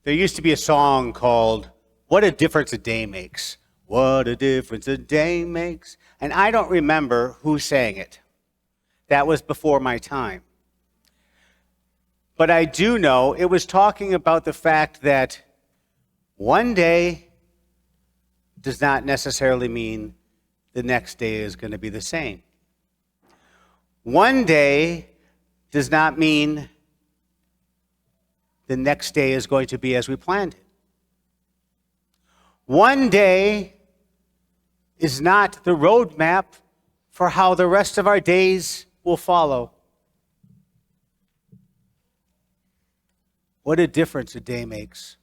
There used to be a song called What a Difference a Day Makes. What a difference a day makes. And I don't remember who sang it. That was before my time. But I do know it was talking about the fact that one day does not necessarily mean the next day is going to be the same. One day does not mean the next day is going to be as we planned it. One day is not the roadmap for how the rest of our days will follow. What a difference a day makes.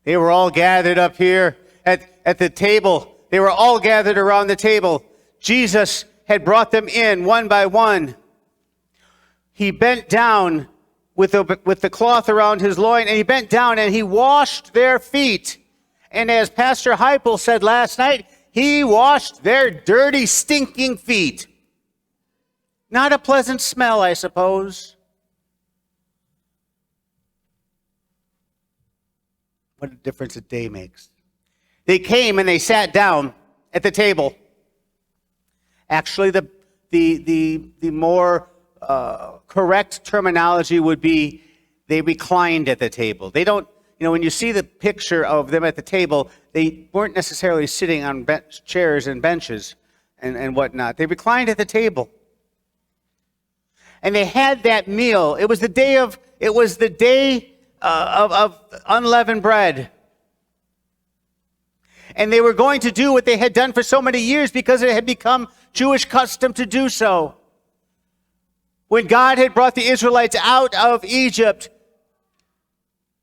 They were all gathered up here at the table. They were all gathered around the table. Jesus had brought them in one by one. He bent down with the cloth around his loin, and he bent down and he washed their feet. And as Pastor Heipel said last night, he washed their dirty, stinking feet. Not a pleasant smell, I suppose. What a difference a day makes. They came and they sat down at the table. Actually, the more correct terminology would be they reclined at the table. They don't, when you see the picture of them at the table, they weren't necessarily sitting on chairs and benches and whatnot. They reclined at the table. And they had that meal. It was the day of unleavened bread. And they were going to do what they had done for so many years because it had become Jewish custom to do so. When God had brought the Israelites out of Egypt,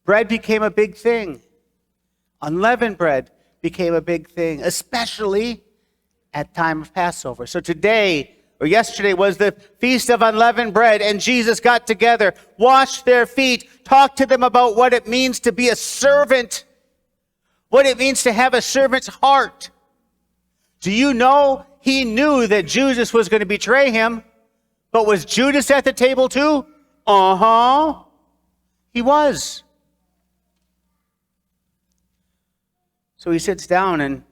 bread became a big thing. Unleavened bread became a big thing, especially at time of Passover. So today, or yesterday, was the Feast of Unleavened Bread, and Jesus got together, washed their feet, talked to them about what it means to be a servant, what it means to have a servant's heart. Do you know he knew that Judas was going to betray him? But was Judas at the table too? He was. So he sits down and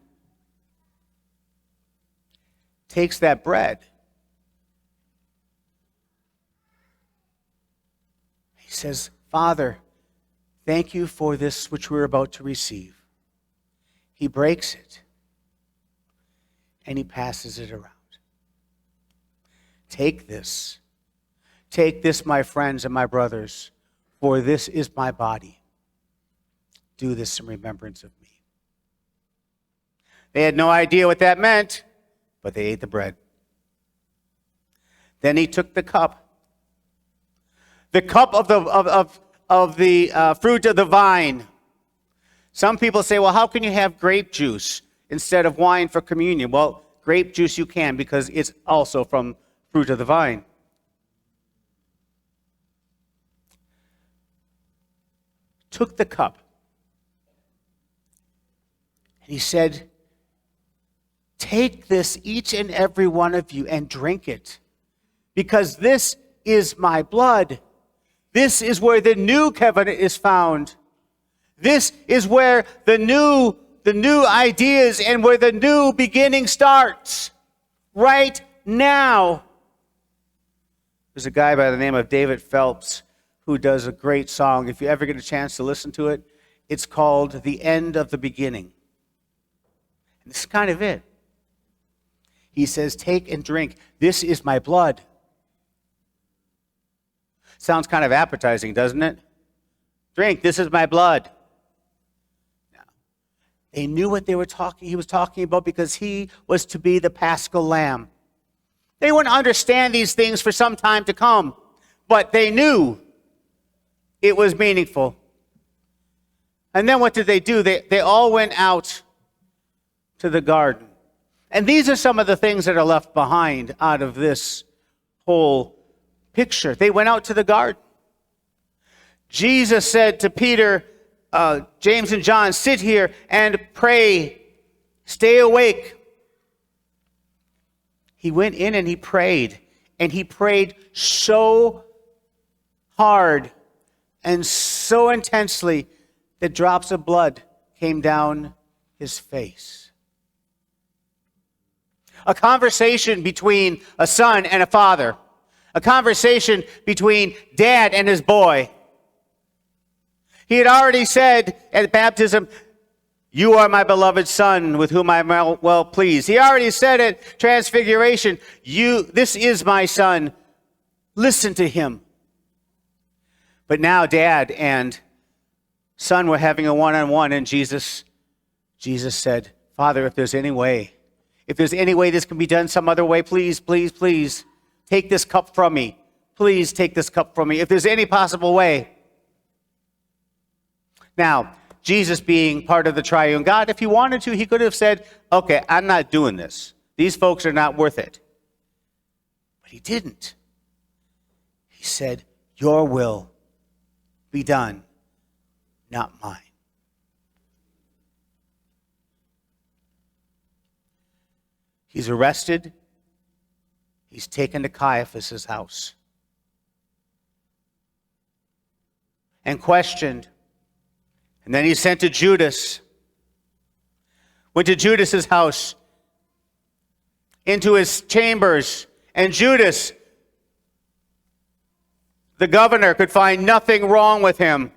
takes that bread. He says, Father, thank you for this which we're about to receive. He breaks it and he passes it around. Take this, my friends and my brothers, for this is my body. Do this in remembrance of me. They had no idea what that meant, but they ate the bread. Then he took the cup of the fruit of the vine. Some people say, well, how can you have grape juice instead of wine for communion? Well, grape juice you can because it's also from fruit of the vine. Took the cup. And he said, take this, each and every one of you, and drink it. Because this is my blood. This is where the new covenant is found. This is where the new ideas and where the new beginning starts. Right now. There's a guy by the name of David Phelps who does a great song. If you ever get a chance to listen to it, it's called The End of the Beginning. And this is kind of it. He says, take and drink. This is my blood. Sounds kind of appetizing, doesn't it? Drink, this is my blood. Now, they knew what he was talking about because he was to be the Paschal Lamb. They wouldn't understand these things for some time to come, but they knew it was meaningful. And then what did they do? They all went out to the garden. And these are some of the things that are left behind out of this whole picture. They went out to the garden. Jesus said to Peter, James and John, sit here and pray. Stay awake. He went in and he prayed. And he prayed so hard and so intensely that drops of blood came down his face. A conversation between a son and a father. A conversation between dad and his boy. He had already said at baptism, "You are my beloved son with whom I am well pleased." He already said at transfiguration, "This is my son. Listen to him." But now dad and son were having a one-on-one, and Jesus said, "Father, if there's any way this can be done some other way, please, please, please, take this cup from me. Please take this cup from me. If there's any possible way." Now, Jesus being part of the triune God, if he wanted to, he could have said, "Okay, I'm not doing this. These folks are not worth it." But he didn't. He said, "Your will be done, not mine." He's arrested. He's taken to Caiaphas' house and questioned. And then he's sent to Judas. Went to Judas's house, into his chambers. And Judas, the governor, could find nothing wrong with him.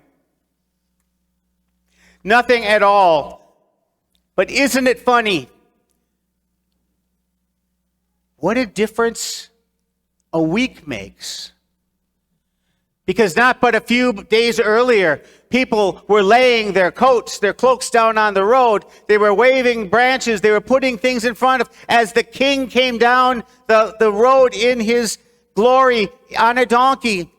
Nothing at all. But isn't it funny? What a difference a week makes. Because not but a few days earlier, people were laying their coats, their cloaks down on the road. They were waving branches. They were putting things in front of, as the king came down the road in his glory on a donkey.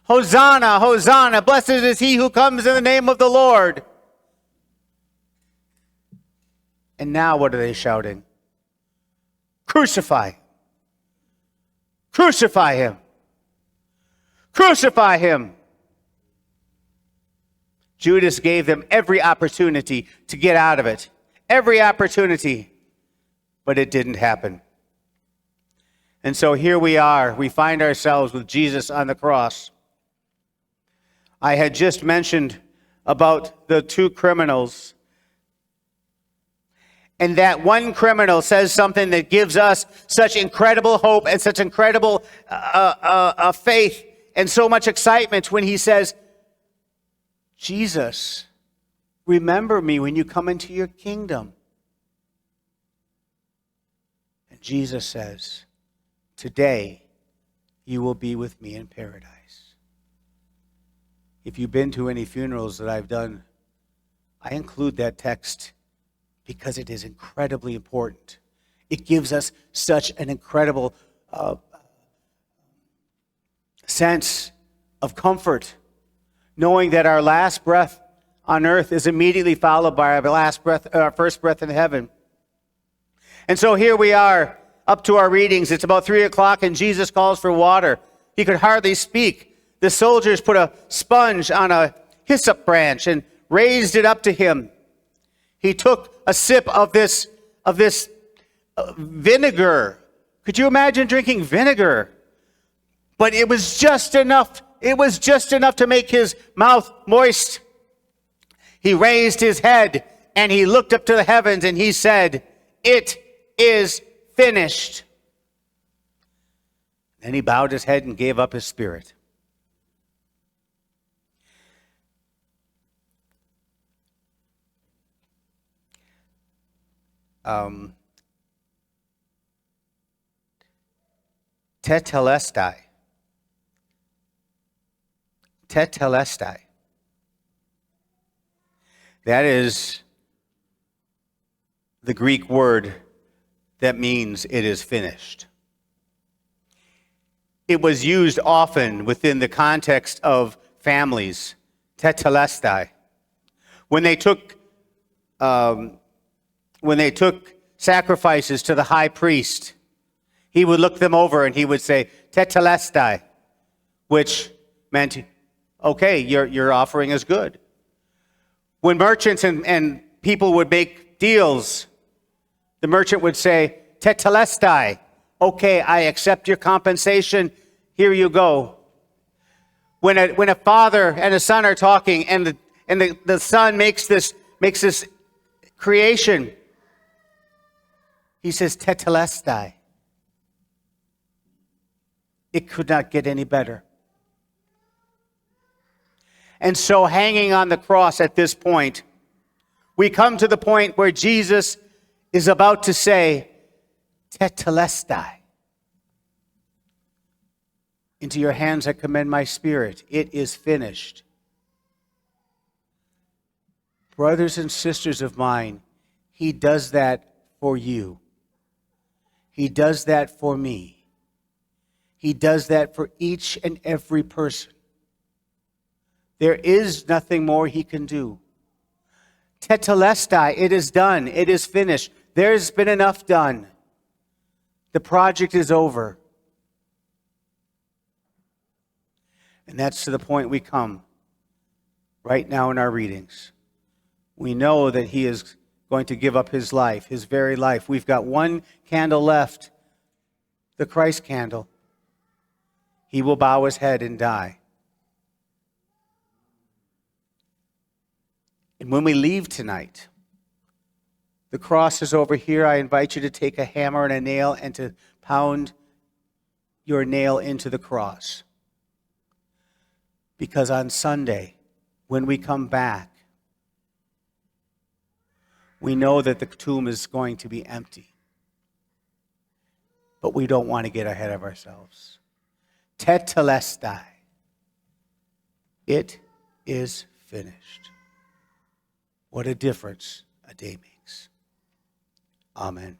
"Hosanna, Hosanna, blessed is he who comes in the name of the Lord." And now what are they shouting? "Crucify! Crucify him! Crucify him!" Judas gave them every opportunity to get out of it. Every opportunity. But it didn't happen. And so here we are. We find ourselves with Jesus on the cross. I had just mentioned about the two criminals. And that one criminal says something that gives us such incredible hope and such incredible faith and so much excitement when he says, "Jesus, remember me when you come into your kingdom." And Jesus says, "Today you will be with me in paradise." If you've been to any funerals that I've done, I include that text because it is incredibly important. It gives us such an incredible sense of comfort, knowing that our last breath on earth is immediately followed by our first breath in heaven. And so here we are, up to our readings. It's about 3:00, and Jesus calls for water. He could hardly speak. The soldiers put a sponge on a hyssop branch and raised it up to him. He took a sip of this vinegar. Could you imagine drinking vinegar? But it was just enough. It was just enough to make his mouth moist. He raised his head and he looked up to the heavens and he said, "It is finished." Then he bowed his head and gave up his spirit. Tetelestai. Tetelestai. That is the Greek word that means it is finished. It was used often within the context of families. Tetelestai. When they took sacrifices to the high priest, he would look them over and he would say, "Tetelestai," which meant, okay, your offering is good. When merchants and people would make deals, the merchant would say, "Tetelestai," okay, I accept your compensation, here you go. When a father and a son are talking, and the son makes this creation, he says, tetelestai. It could not get any better. And so hanging on the cross at this point, we come to the point where Jesus is about to say, tetelestai. Into your hands I commend my spirit. It is finished. Brothers and sisters of mine, he does that for you. He does that for me. He does that for each and every person. There is nothing more he can do. Tetelestai, it is done. It is finished. There's been enough done. The project is over. And that's to the point we come right now in our readings. We know that he is going to give up his life, his very life. We've got one candle left, the Christ candle. He will bow his head and die. And when we leave tonight, the cross is over here. I invite you to take a hammer and a nail and to pound your nail into the cross. Because on Sunday, when we come back, we know that the tomb is going to be empty. But we don't want to get ahead of ourselves. Tetelestai. It is finished. What a difference a day makes. Amen.